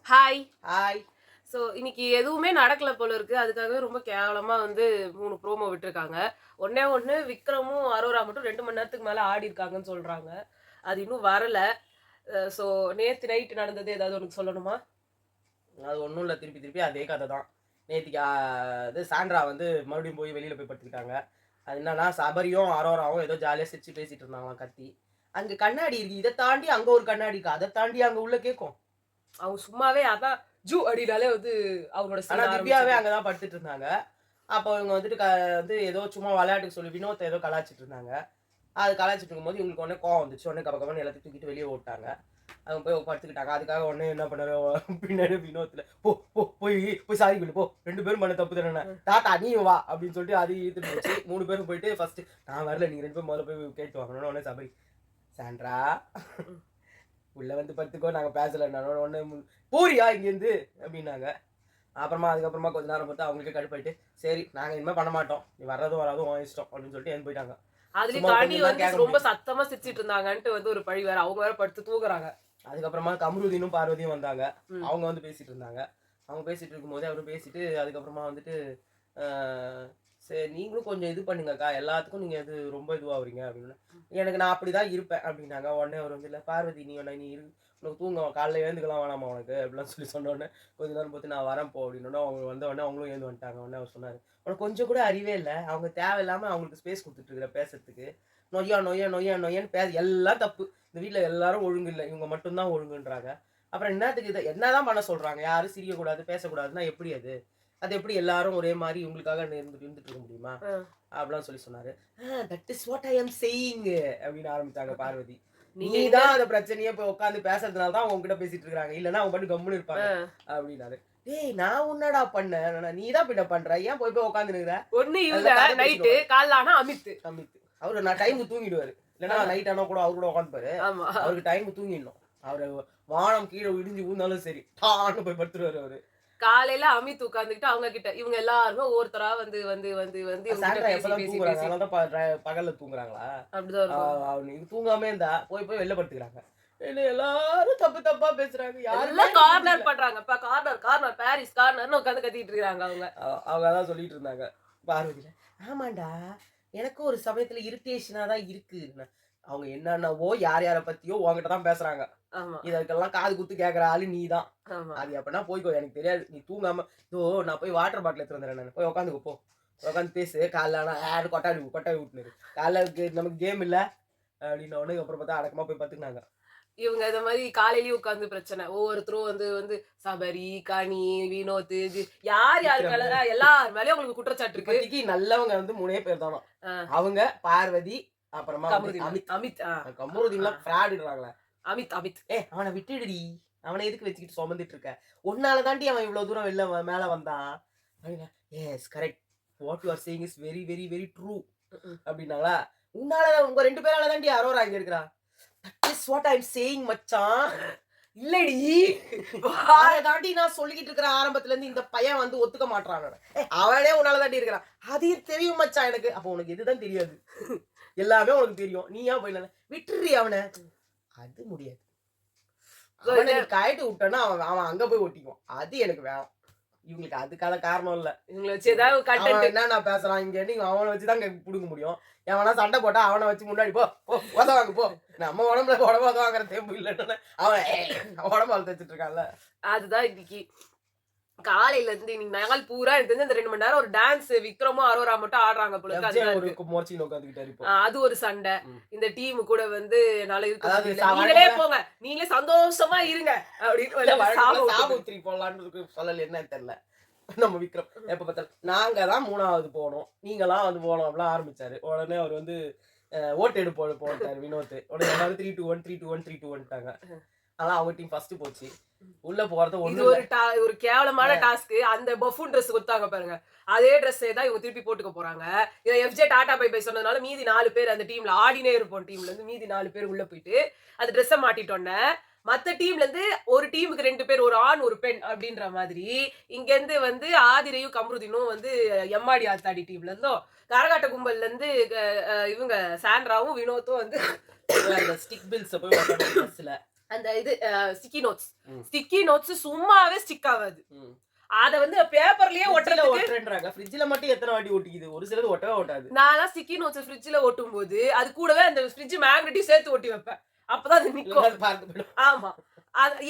Hi. Hi. So இன்னைக்கு எதுவுமே நடக்கல போல இருக்கு. அதுக்காகவே ரொம்ப கேவலமா வந்து 3 ப்ரோமோ விட்டுருக்காங்க. ஒண்ணே ஒண்ணு விக்ரமும், அரோரா மட்டும் 2 மணி நேரத்துக்கு மேல ஆடியிருக்காங்கன்னு சொல்றாங்க. அது இன்னும் வரல. ஸோ நேத்து நைட் நடந்தது ஏதாவது உனக்கு சொல்லணுமா? அது ஒன்றும் இல்லை, திருப்பி திருப்பி அதே கதை தான். நேற்றுக்கு இது சாண்ட்ரா வந்து மறுபடியும் போய் வெளியில் போய் படுத்துக்கிட்டாங்க. அது என்னன்னா, சபரியும் அரோராவும் ஏதோ ஜாலியாக சிரிச்சு பேசிட்டு இருந்தாங்களாம் கத்தி. அங்கே கண்ணாடி இருக்கு, இதை தாண்டி அங்கே ஒரு கண்ணாடி இருக்கு, அதை தாண்டி அங்கே உள்ள கேட்கும். அவங்க சும்மாவே அதான் ஜூ அடினாலே வந்து அவங்களோட ஆனால் திவ்யாவே அங்கே தான் படுத்துட்டு இருந்தாங்க. அப்போ இவங்க வந்துட்டு வந்து ஏதோ சும்மா விளையாட்டுக்கு சொல்லி வினோத்தை ஏதோ கலாச்சிட்டு இருந்தாங்க. அது கலாச்சிட்டு இருக்கும்போது இவங்களுக்கு உடனே கோவம் வந்துச்சு. உடனே கப்பன்னு எல்லாத்தையும் தூக்கிட்டு வெளியே ஓட்டாங்க. அவங்க போய் படுத்துக்கிட்டாங்க. அதுக்காக உடனே என்ன பண்ணாரு, பின்னாடி வினோத்தில் போய் சாரி சொல்லு போ, 2 பேரும் பண்ண தப்பு தானே, தாத்தா நீ வா அப்படின்னு சொல்லிட்டு அது இழுத்துட்டு போச்சு. 3 பேரும் போயிட்டு ஃபர்ஸ்ட் நான் வரல, நீங்கள் 2 பேரும் முதல்ல போய் கேட்டு வாங்கணும். உடனே சபரி சாண்ட்ரா உள்ள வந்து படுத்துக்கோ, நாங்கள் பேசலைன்னா உடனே போறியா இங்கேருந்து அப்படின்னாங்க. அப்புறமா அதுக்கப்புறமா கொஞ்ச நேரம் பார்த்து அவங்களுக்கே கடுப்பாயிட்டு சரி நாங்கள் இனிமேல் பண்ண மாட்டோம், நீ வர்றதும் வராதும் உன் இஷ்டம் அப்படின்னு சொல்லிட்டு எழுந்து போயிட்டாங்க. அதுலயும் தாண்டி வந்து ரொம்ப சத்தமா சிரிச்சிட்டு இருந்தாங்கன்ட்டு வந்து ஒரு பழி வேற. அவங்க வேற படுத்து தூங்குறாங்க. அதுக்கப்புறமா கமருதீனும் பார்வதியும் வந்தாங்க. அவங்க வந்து பேசிட்டு இருந்தாங்க. அவங்க பேசிட்டு இருக்கும்போதே அவரும் பேசிட்டு அதுக்கப்புறமா வந்துட்டு சரி நீங்களும் கொஞ்சம் இது பண்ணுங்கக்கா, எல்லாத்துக்கும் நீங்கள் இது ரொம்ப இதுவாகிறீங்க அப்படின்னு. எனக்கு நான் அப்படி தான் இருப்பேன் அப்படின்னாங்க. உடனே அவர் வந்து இல்லை பார்வதி நீ இரு, உனக்கு தூங்க காலைல எழுந்துக்கலாம் வேணாமா உனக்கு அப்படிலாம் சொல்லி சொன்னோடனே கொஞ்ச நேரம் பார்த்து நான் வரேன் போ அப்படின்னா அவங்க வந்த உடனே அவங்களும் எழுந்து வந்துட்டாங்க. உடனே அவர் சொன்னார், உனக்கு கொஞ்சம் கூட அறிவே இல்லை, அவங்க தேவையில்லாமல் அவங்களுக்கு ஸ்பேஸ் கொடுத்துட்ருக்குற பேசுறதுக்கு, நொய்யா நொய்யா நொய்யா நொய்யான்னு எல்லாம் தப்பு, இந்த வீட்டில் எல்லாரும் ஒழுங்கு இல்லை, இவங்க மட்டும்தான் ஒழுங்குன்றாங்க. அப்புறம் என்னத்துக்கு இதை என்னதான் பண்ண சொல்கிறாங்க, யாரும் சிரியக்கூடாது பேசக்கூடாதுன்னா எப்படி அது எப்படி எல்லாரும் ஒரே மாதிரி இவங்களுக்காக இருந்துட்டு இருக்க முடியுமா அப்படிலாம் சொல்லி சொன்னாரு. That is what I am saying அப்படின்னு ஆரம்பிச்சாங்க பார்வதி. நீதான் அந்த பிரச்சனையே போய் உட்காந்து பேசுறதுனால தான் அவங்க கிட்ட பேசிட்டு இருக்காங்க, இல்லன்னா அவங்க பாட்டு கம்முன்னு இருப்பாங்க அப்படின்னாரு. டேய் நான் உன்னடா பண்ண, நீதான் பின்ன பண்ற, ஏன் போய் உட்காந்து நிக்கிற? ஒண்ணு இவங்க நைட்டு காலைல ஆனா அமித் அவரு நான் டைமுக்கு தூங்கிடுவாரு, இல்லன்னா நைட் ஆனா கூட அவரு கூட உட்காந்துப்பாரு. அவருக்கு டைமுக்கு தூங்கிடணும். அவரு வானம் கீழே இடிஞ்சு ஊந்தாலும் சரி டான்னு போய் படுத்துருவாரு. அவரு காலையில அமித் உட்காந்துக்கிட்டு அவங்க கிட்ட இவங்க எல்லாருமே ஒவ்வொருத்தரா வந்து வந்து வந்து வந்து பகல்ல தூங்குறாங்களா? அப்படிதான் இது தூங்காம இருந்தா போய் வெளில படுத்துக்கிறாங்க. எல்லாரும் தப்பு தப்பா பேசுறாங்க, யாரும் கார்னர் பண்றாங்க. கார்னர் பாரிஸ் கார்னர்னு உட்காந்து கத்திட்டு இருக்காங்க. அவங்க அதான் சொல்லிட்டு இருந்தாங்க பார்வதியில. ஆமாண்டா எனக்கும் ஒரு சமயத்துல இரிட்டேஷனா தான் இருக்கு. அவங்க என்னென்னவோ யார் யாரை பத்தியோ உங்ககிட்ட தான் பேசுறாங்க. இதற்கெல்லாம் காது குத்து கேட்கற ஆளு நீ தான். அது எப்படின்னா போய்க்கோ, எனக்கு தெரியாது, நீ தூங்காம நான் போய் வாட்டர் பாட்டில் எடுத்து வந்துடுறேன், நான் போய் உட்காந்துக்கோ, போ உட்காந்து பேசு. காலைல ஆனா கொட்டாடி விட்டுனாரு. காலைல நமக்கு கேம் இல்லை அப்படின்னு உடனே அப்புறம் பார்த்தா அடக்கமா போய் பார்த்துக்கினாங்க. இவங்க இந்த மாதிரி காலையிலயும் உட்காந்து பிரச்சனை. ஒவ்வொருத்தரும் வந்து வந்து சபரி, கனி, வினோத், யார் யாருக்கால எல்லார் மேலயும் உங்களுக்கு குற்றச்சாட்டு இருக்கு. நல்லவங்க வந்து 3 பேர் தானா, அவங்க பார்வதி, அப்புறமா அமித். கமருதீன்லாம் ஃப்ராடுறாங்களே. அமித் அவனை விட்டுடுடி, அவனை எதுக்கு வச்சுக்கிட்டு சுமந்துட்டு இருக்க, உன்னால தாண்டி அவன் இவ்வளவு தூரம் வெளில மேல வந்தான். Yes correct, what you are saying is very very very true அப்படின்னாங்களா. உன்னால உங்க 2 பேரால தாண்டி அரோரா இங்க இருக்கிறா. That is what I am saying மச்சான். இல்லடி அதை தாண்டி நான் சொல்லிக்கிட்டு இருக்கிற ஆரம்பத்துல இருந்து இந்த பையன் வந்து ஒத்துக்க மாட்டான். அவனே உன்னால தாண்டி இருக்கிறான், அது தெரியும் மச்சான் எனக்கு. அப்போ உனக்கு எதுதான் தெரியாது, எல்லாமே உனக்கு தெரியும், நீ ஏன் போயிடல விட்டுறி அவனை. அது முடியாது, காயிட்டு விட்டனா அவன் அங்க போய் ஒட்டிக்குவான், அது எனக்கு வேணும். இவங்களுக்கு அதுக்கான காரணம் இல்ல, இவங்களை வச்சு ஏதாவது என்ன பேசுறான் இங்க, நீங்க அவனை வச்சுதான் புடுங்க முடியும். எவனா சண்டை போட்டா அவனை வச்சு முன்னாடி போ உதவாங்க போ, நம்ம உடம்புல உடம்பு உதவாங்கிற தேம்பு இல்லைன்னு அவன் உடம்பு வளர்த்து வச்சுட்டு இருக்கான்ல. அதுதான் இன்னைக்கு காலையில இருந்து இன்னைக்கு நாள் பூரா எனக்கு தெரிஞ்சு அந்த 2 மணி நேரம் ஒரு டான்ஸ் விக்ரமும் அரோரா மட்டும் ஆடுறாங்க போல. அது ஒரு சண்டை. இந்த டீம் கூட வந்து என்னால நீங்களே போங்க, நீங்களே சந்தோஷமா இருங்க அப்படின்னு போடலான்னு சொல்லல, என்ன தெரியல. நம்ம விக்ரம் எப்ப பார்த்தாலும் நாங்க தான் 3வது போனோம், நீங்களாம் வந்து போனோம் அப்படிலாம் ஆரம்பிச்சாரு. உடனே அவர் வந்து ஓட்டு எடுப்போம் போட்டாரு வினோத். உடனே எல்லாரும் 3-2-1 3-2-1 3-2-1ட்டாங்க. அதான் அவங்க டீம் ஃபர்ஸ்ட் போச்சு. உள்ள போறது ஒரு கேவலமான டாஸ்க். அந்த பஃபூன் Dress கொடுத்தாங்க பாருங்க, அதே Dress தான் இவங்க திருப்பி போட்டுக்க போறாங்க. இதை எஃப்ஜே டாடா பை சொன்னதுனால மீதி 4 பேர் அந்த டீம்ல ஆடினே இருப்போம். டீம்ல இருந்து மீதி 4 பேர் உள்ள போயிட்டு அந்த ட்ரெஸ்ஸை மாட்டிட்டோன்னே மத்த டீம்ல இருந்து ஒரு டீமுக்கு 2 பேர், ஒரு ஆண் ஒரு பெண் அப்படின்ற மாதிரி இங்க இருந்து வந்து ஆதிரையும் கமருதீனும் வந்து எம்மாடி ஆத்தாடி டீம்ல இருந்தோம். கரகாட்ட கும்பல்ல இருந்து இவங்க சாண்ட்ராவும் வினோத்தும் வந்து ஸ்டிக் பில்ஸ் போய் அந்த இது ஸ்டிக்கி நோட்ஸ் சும்மாவே ஸ்டிக் ஆகாது. அத வந்து பேப்பர்லயே ஒட்டுறேன்றாங்க. ஃப்ரிட்ஜ்ல மட்டும் எத்தனை வாட்டி ஒட்டிக்குது? ஒரு சிலது ஒட்டவே ஒட்டாது. நான்லாம் ஸ்டிக்கி நோட்ஸ் ஃப்ரிட்ஜ்ல ஒட்டும்போது அது கூடவே அந்த ஃப்ரிட்ஜ் மேக்னெட்டையும் சேர்த்து ஒட்டி வைப்பேன். அப்பதான் அது நிக்கும். ஆமா.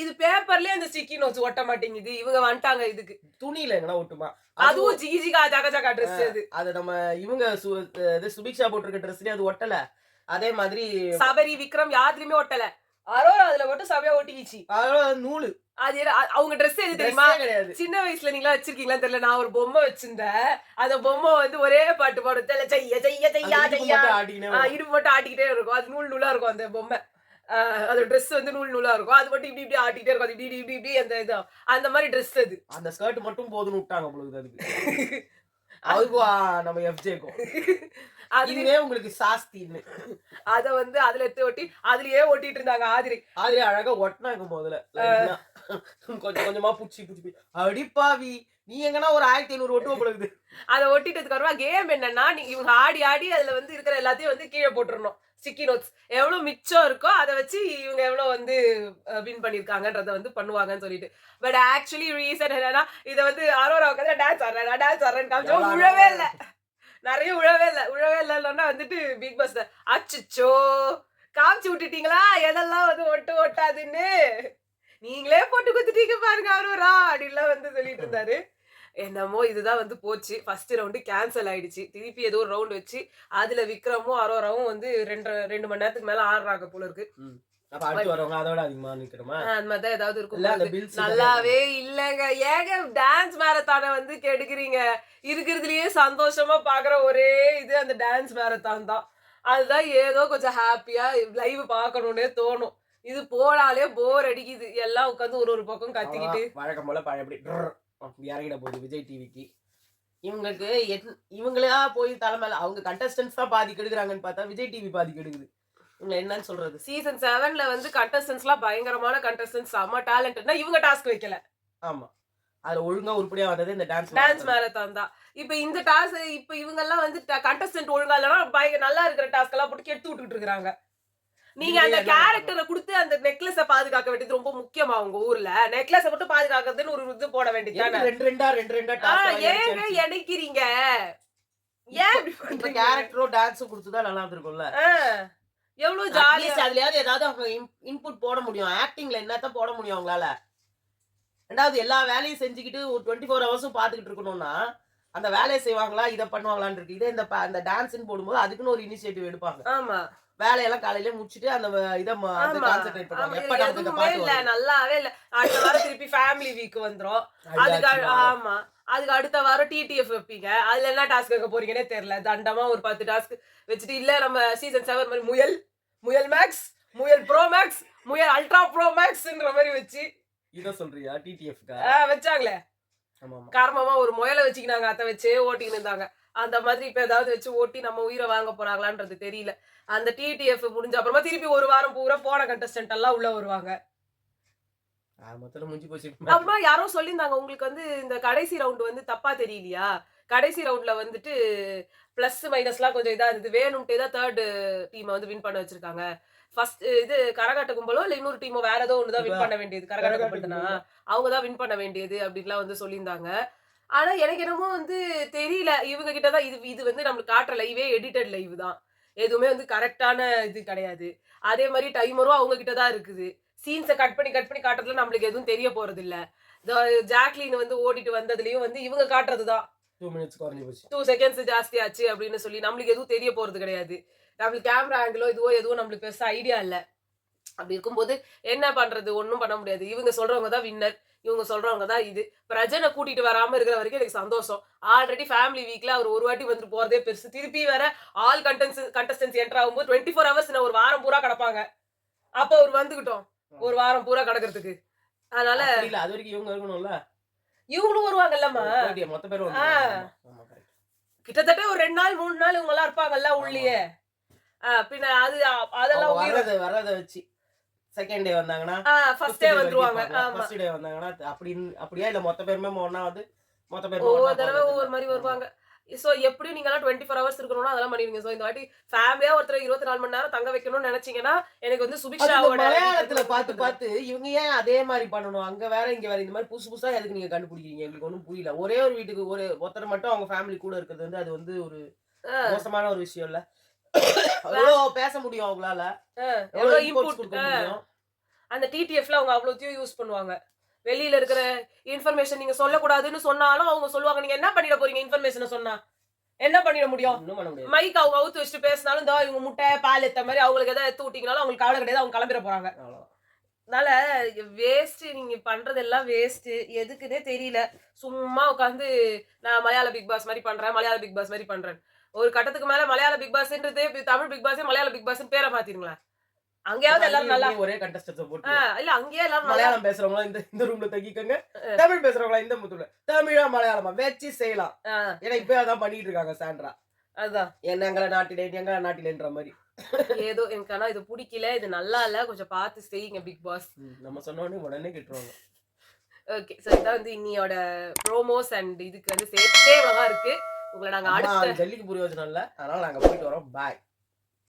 இது பேப்பர்லயே அந்த ஸ்டிக்கி நோட்ஸ் ஒட்ட மாட்டேங்குது. இவங்க வந்துட்டாங்க இதுக்கு. துணியில எங்கனா ஒட்டுமா? அதுவும் ஜிகிஜிகா ஜகஜகா Dress அது. அது நம்ம இவங்க சுபிக்ஷா போட்டிருக்க Dressலயே அது ஒட்டல. அதே மாதிரி சபரி, விக்ரம் யாருலயுமே ஒட்டல. அரோரா அதுல மட்டும் சபையா ஒட்டிக்கிச்சு. நூலு. அது அவங்க Dress எது தெரியுமா? சின்ன வயசுல நீங்களா வச்சிருக்கீங்களான்னு தெரியல. நான் ஒரு பொம்மை வச்சிருந்தேன். அந்த பொம்மை வந்து ஒரே பாட்டு பாடும். தெரியல செய்ய செய்ய செய்யா செய்யா இடுப்பு மட்டும் ஆட்டிக்கிட்டே இருக்கும். அது நூல் நூலா இருக்கும் அந்த பொம்மை. அது Dress வந்து நூல் நூலா இருக்கும். அது மட்டும் இப்படி இப்படி ஆட்டிட்டே இருக்கும். அது இப்படி இப்படி இப்படி அந்த இது அந்த மாதிரி Dress அது. அந்த ஸ்கர்ட் மட்டும் போதும்னு விட்டாங்க பொழுது அதுக்கு. அதுக்கும் நம்ம எஃப்ஜேக்கும். அதுவே உங்களுக்கு சாஸ்தின்னு. அத வந்து அதுல எடுத்து ஒட்டி அதுலயே ஒட்டிட்டு இருந்தாங்க ஆதிரி. அழகா ஒட்டினாங்க முதல்ல. கொஞ்சம் கொஞ்சமா புடிச்சு அடிப்பாவி நீ எங்கன்னா ஒரு 1500 ஒட்டுவ போடுது. அத ஒட்டிட்டதுக்கு அப்புறமா கேம் என்னன்னா இவங்க ஆடி ஆடி அதுல வந்து இருக்கிற எல்லாத்தையும் வந்து கீழே போட்டுறணும். ஸ்டிக்கி நோட்ஸ் எவ்வளவு மிச்சம் இருக்கோ அதை வச்சு இவங்க எவ்வளவு வந்து வின் பண்ணிருக்காங்கன்றத வந்து பண்ணுவாங்கன்னு சொல்லிட்டு. பட் ஆக்சுவலி ரீசன் என்னன்னா இத வந்து அரோரா உட்காந்து டான்ஸ் ஆடுறேன்னு காமிச்சா உழவே இல்லை. நிறைய உழவே இல்லைன்னா வந்துட்டு பிக் பாஸ் அச்சோ காமிச்சு விட்டுட்டீங்களா எதெல்லாம் வந்து ஒட்டாதுன்னு நீங்களே போட்டு குத்துட்டீங்க பாருங்க அரோரா அப்படின்லாம் வந்து சொல்லிட்டு இருந்தாரு. என்னமோ இதுதான் வந்து போச்சு. ஃபர்ஸ்ட் ரவுண்டு கேன்சல் ஆயிடுச்சு. திருப்பி ஏதோ ஒரு ரவுண்ட் வச்சு அதுல விக்ரமும் அரோராவும் வந்து 2 மணி நேரத்துக்கு மேல ஆடுறாங்க போல இருக்கு. ஏதாவது இருக்கும். நல்லாவே இல்லங்க. ஏங்க டான்ஸ் மேரத்தானை வந்து கெடுக்குறீங்க. இருக்கிறதுலயே சந்தோஷமா பாக்குற ஒரே இது அந்த டான்ஸ் மேரத்தான் தான். அதுதான் ஏதோ கொஞ்சம் ஹாப்பியா லைவ் பாக்கணும்னே தோணும். இது போனாலே போர் அடிக்குது. எல்லாம் உட்காந்து ஒரு பக்கம் கத்திக்கிட்டு வழக்கம் போல பழையபடி இறங்கிட போகுது விஜய் டிவிக்கு. இவங்களுக்கு இவங்களா போய் தலைமையில அவங்க கண்டஸ்டன்ஸ் தான் பாதி கெடுக்குறாங்கன்னு பார்த்தா விஜய் டிவி பாதி கெடுக்குது. இவங்க என்னன்னு சொல்றது? சீசன் 7ல வந்து கண்டஸ்டன்ஸ்லாம் பயங்கரமான கண்டஸ்டன்ஸ், செம்ம டேலண்ட்னா இவங்க டாஸ்க் வைக்கல. ஆமா, அதுல ஒழுங்கா உருப்படியா வந்தது இந்த டான்ஸ் மேரத்தான் தான். இப்ப இந்த டாஸ்க் இப்ப இவங்க எல்லாம் வந்து கண்டஸ்டன்ட் ஒழுங்கா இல்லைன்னா நல்லா இருக்கிற டாஸ்க் எல்லாம் போட்டு கெடுத்து விட்டுட்டு இருக்காங்க. நீங்க அந்த கேரக்டரை கொடுத்து அந்த நெக்லஸ பாதுகாக்க வேண்டியது ரொம்ப முக்கியமா உங்க ஊர்ல. நெக்லஸ மட்டும் பாதுகாக்கிறதுன்னு ஒரு இது போட வேண்டியது. ஏங்க இணைக்கிறீங்க? ஏன் கேரக்டரோ டான்ஸும் கொடுத்துதான் நல்லா இருக்கும்ல. எவ்வளவு ஜாலியா அதுலயாவது ஏதாவது அவங்க இன்புட் போட முடியும். ஆக்டிங்ல என்னத்தான் போட முடியும் அவங்களால? ரெண்டாவது எல்லா வேலையும் செஞ்சுக்கிட்டு ஒரு 24 ஹவர்ஸும் பாத்துக்கிட்டு இருக்கணும்னா அந்த வேலையை செய்வாங்களா இதை பண்ணுவாங்களான்னு இருக்கு. இதே இந்த டான்ஸ்ன்னு போடும்போது அதுக்குன்னு ஒரு இனிஷியேட்டிவ் எடுப்பாங்க. ஆமா, வேலையெல்லாம் காலையில முடிச்சிட்டு அந்த இதை கான்சென்ட்ரேட் பண்ணுவாங்க. எப்ப நடக்குது பாத்து இல்ல நல்லாவே இல்ல. அடுத்த வாரம் திருப்பி ஃபேமிலி வீக் வந்துரும். அதுக்கு ஆமா, அதுக்கு அடுத்த வாரம் டிடிஎஃப் வைப்பீங்க. அதுல என்ன டாஸ்க் வைக்க போறீங்கன்னே தெரியல. தண்டமா ஒரு 10 டாஸ்க் வச்சுட்டு இல்ல நம்ம சீசன் 7 மாதிரி முயல் மேக்ஸ், முயல் ப்ரோ மேக்ஸ், முயல் அல்ட்ரா ப்ரோ மேக்ஸ்ன்ற மாதிரி வச்சு இத சொல்றியா? டிடிஎஃப்க்கு வச்சாங்களே. காரணமா ஒரு முயலை வச்சுக்கினாங்க. அதை வச்சே ஓட்டிக்கிட்டு இருந்தாங்க. அந்த மாதிரி இப்ப ஏதாவது வச்சு ஓட்டி நம்ம உயிரை வாங்க போறாங்களான்றது தெரியல. அந்த டிடிஎஃப் முடிஞ்ச அப்புறமா திருப்பி ஒரு வாரம் பூரா போன கண்டஸ்டன்ட் எல்லாம் உள்ள வருவாங்க. அப்புறமா யாரோ சொல்லியிருந்தாங்க உங்களுக்கு வந்து இந்த கடைசி ரவுண்ட் வந்து தப்பா தெரியலையா? கடைசி ரவுண்ட்ல வந்துட்டு பிளஸ் மைனஸ்லாம் கொஞ்சம் இதா இருந்தது. வேணும்ட்டே தான் தேர்ட் டீமை வந்து வின் பண்ண வச்சிருக்காங்க. ஃபர்ஸ்ட் இது கரகாட்ட கும்பலோ இல்ல இன்னொரு டீமோ வேற ஏதோ ஒண்ணுதான் வின் பண்ண வேண்டியது. கரகாட்ட கும்பல்னா அவங்க தான் வின் பண்ண வேண்டியது அப்படின்லாம் வந்து சொல்லியிருந்தாங்க. ஆனா எனக்கு என்னமோ வந்து தெரியல. இவங்க கிட்டதான் இது வந்து நம்மளுக்கு காட்டுற லைவே எடிட்டட் லைவ் தான். எதுவுமே வந்து கரெக்டான இது கிடையாது. அதே மாதிரி டைமரும் அவங்க கிட்டதான் இருக்குது. சீன்ஸை கட் பண்ணி காட்டுறதுல நம்மளுக்கு எதுவும் தெரிய போறது இல்ல. ஜாக்லின் வந்து ஓடிட்டு வந்ததுலயும் வந்து இவங்க காட்டுறதுதான் 2 minutes குறைஞ்சு போச்சு, 2 seconds ஜாஸ்தி ஆச்சு அப்படின்னு சொல்லி நம்மளுக்கு எதுவும் தெரிய போறது கிடையாது. நம்மளுக்கு கேமரா ஆங்கிளோ எதுவும் நம்மளுக்கு பெருசா ஐடியா இல்ல. அப்படி இருக்கும்போது என்ன பண்றது? ஒன்னும் பண்ண முடியாது. இவங்க சொல்றவங்க தான் வின்னர், இவங்க சொல்றவங்க தான் இது. பிரஜனை கூட்டிட்டு வராம இருக்கிற வரைக்கும் எனக்கு சந்தோஷம். ஆல்ரெடி ஃபேமிலி வீக்ல அவர் ஒரு வாட்டி வந்துட்டு போறதே பெருசு. திருப்பி வேற ஆல் கண்டஸ்டன்ஸ் என்டர் ஆகும்போது 24 hours ஒரு வாரம் பூரா கிடப்பாங்க. அப்ப அவர் வந்துகிட்டோம் ஒரு வாரம் பூரா கிடக்கிறதுக்கு. அதனால அது வரைக்கும் இவங்க இருக்கணும்ல. இவங்களும் வருவாங்கல்லம்மா, மொத்த பேரும் கிட்டத்தட்ட ஒரு 2 நாள் 3 நாள் இவங்க எல்லாம் இருப்பாங்கல்ல உள்ளே. பின்ன அதெல்லாம் வரத வச்சு செகண்ட் டே வந்தாங்கன்னா ஃபர்ஸ்ட் டே வந்துருவாங்க. ஃபர்ஸ்ட் டே வந்தாங்கன்னா அப்படியே இல்ல மொத்த பேருமே ஒண்ணா வந்து மொத்த பேரும் ஒவ்வொரு தடவை ஒவ்வொரு மாதிரி வருவாங்க. சோ எப்படியும் நீங்க எல்லாம் 24 ஹவர்ஸ் இருக்கணும்னா அதெல்லாம் பண்ணிடுங்க. சோ இந்த வாட்டி ஃபேமிலியா ஒருத்தர் 24 மணி நேரம் தங்க வைக்கணும்னு நினைச்சீங்கன்னா எனக்கு வந்து அது இந்த சுபிக்ஷாவோட மலையாளத்துல பார்த்து இவங்க ஏன் அதே மாதிரி பண்ணணும்? அங்க வேற இங்க வேற இந்த மாதிரி புதுசா எதுக்கு நீங்க கண்டுபிடிக்கிறீங்க? எங்களுக்கு ஒண்ணும் புரியல. ஒரே ஒரு வீட்டுக்கு ஒருத்தர் மட்டும் அவங்க ஃபேமிலி கூட இருக்கிறது வந்து அது வந்து ஒரு மோசமான ஒரு விஷயம் இல்ல. எவ்வளோ பேச முடியும் அவங்களால? எவ்வளோ எவ்வளவு இன்புட்ஸ் இன்புட் கொடுக்க முடியும்? அந்த டிடிஎஃப்ல அவங்க அவ்வளோத்தையும் யூஸ் பண்ணுவாங்க. வெளியில இருக்கிற இன்ஃபர்மேஷன் நீங்க சொல்லக்கூடாதுன்னு சொன்னாலும் அவங்க சொல்லுவாங்க, நீங்க என்ன பண்ணிட போறீங்க இன்ஃபர்மேஷனை சொன்னா? என்ன பண்ணிட முடியும்? ஒண்ணும் பண்ண முடியாது. மைக் அவங்க அவுத்து வச்சுட்டு பேசினாலும் இந்த இவங்க முட்டை பால் ஏத்த மாதிரி அவங்களுக்கு எதாவது எடுத்து விட்டீங்கனாலும் அவங்களுக்கு கவலை கிடையாது, அவங்க கிளம்பிட போறாங்க. அவ்வளவுதான். அதனால வேஸ்ட், நீங்க பண்றதெல்லாம் வேஸ்ட். எதுக்குன்னே தெரியல. சும்மா உட்காந்து நான் மலையாள பிக் பாஸ் மாதிரி பண்றேன், மலையாள பிக் பாஸ் மாதிரி பண்றேன். ஒரு கட்டத்துக்கு மேல மலையாள பிக் பாஸ்ன்றது தமிழ் பிக் பாஸ் மலையாள பிக் பாஸ் பேரை மாத்திருங்களேன். அங்கேயாவது எல்லாரும் நல்லா ஒரே கண்டஸ்டன்ஸ் போட்டு இல்ல அங்கேயே எல்லாரும் நல்லா மலையாளம் பேசுறவங்களா இந்த ரூம்ல தங்கிக்கங்க, தமிழ் பேசுறவங்களா இந்த முத்துல, தமிழா மலையாளமா வச்சு செய்யலாம். ஏன்னா இப்ப அதான் பண்ணிட்டு இருக்காங்க சாண்ட்ரா. அதுதான் எங்களை நாட்டிலேன்ற மாதிரி. ஏதோ எனக்கு ஆனா இது பிடிக்கல, இது நல்லா இல்ல, கொஞ்சம் பார்த்து செய்யுங்க பிக் பாஸ். நம்ம சொன்ன உடனே கேட்டுருவாங்க. ஓகே, சோ இதான் வந்து இன்னியோட ப்ரோமோஸ் அண்ட் இதுக்கு வந்து சேர்த்தே இவ்வளவா இருக்கு. உங்களை நாங்க அடுத்த ஜல்லிக்கு புரியோஜனம் இல்ல, அதனால நாங்க போயிட்டு வரோம். பாய்.